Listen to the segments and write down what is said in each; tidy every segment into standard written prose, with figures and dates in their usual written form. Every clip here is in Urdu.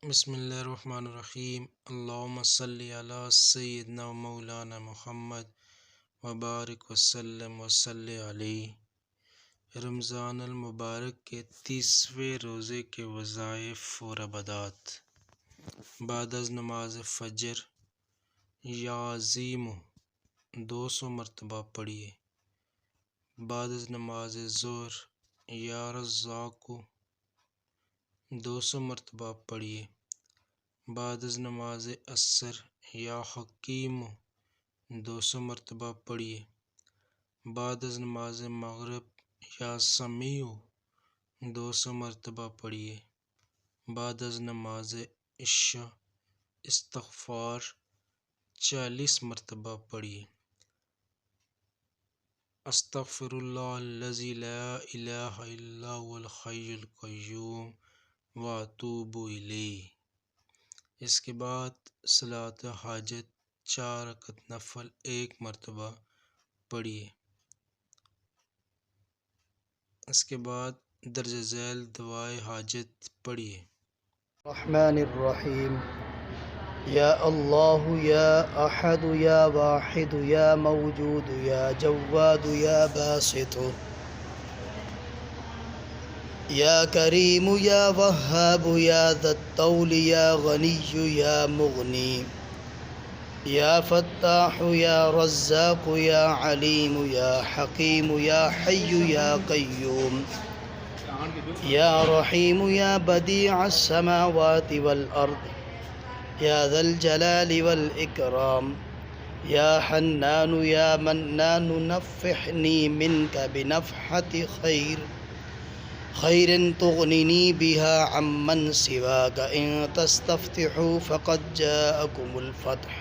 بسم اللہ الرحمن الرحیم۔ اللہم صلی علی سیدنا و مولانا محمد وبارک وسلم وصلی علیہ۔ رمضان المبارک کے 30ویں روزے کے وظائف و عبادات۔ بعد از نماز فجر یا عظیم 200 مرتبہ پڑھیے۔ بعد از نماز ظہر یا رزاق 200 مرتبہ پڑھیے۔ بعد از نماز عصر یا حکیم 200 مرتبہ پڑھیے۔ بعد از نماز مغرب یا سمیع 200 مرتبہ پڑھیے۔ بعد از نماز عشاء استغفار 40 مرتبہ پڑھیے۔ استغفر اللہ الذی لا الہ الا هو الحی القیوم واتوب الیہ۔ اس کے بعد صلاۃ حاجت 4 رکعت نفل 1 مرتبہ پڑھیے۔ اس کے بعد درج ذیل دعائے حاجت پڑھیے۔ الرحمن الرحیم یا اللہ یا احد یا واحد یا موجود یا جواد یا باسط یا کریم یا وہاب یا ذا الطول یا غنی یا مغنی یا فتاح یا رزاق یا علیم یا حکیم یا حی یا قیوم یا رحیم یا بدیع السماوات والارض یا ذا الجلال والاکرام یا حنان یا منان نفحنی منک بنفحت خیر تغننی بها عمن سواک ان تستفتحوا فقد جاءکم الفتح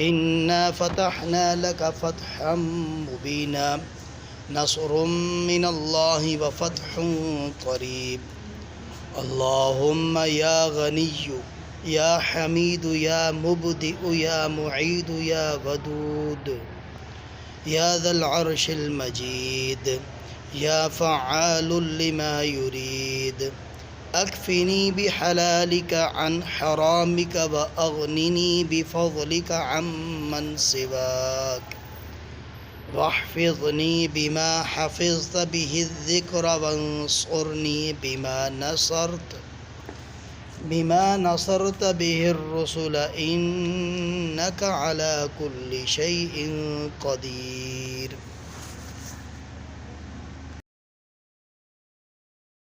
انا فتحنا لك فتحا مبینا نصر من اللہ وفتح قریب اللہم یا غنی یا حمید یا مبدئ یا معید یا ودود یا ذا العرش المجید یا فعال لما یرید اکفنی بحلالک عن حرامک واغننی بفضلک عمن سواک واحفظنی بما حفظت به الذکر وانصرنی بما نصرت به الرسل انک علی کل شیء قدیر۔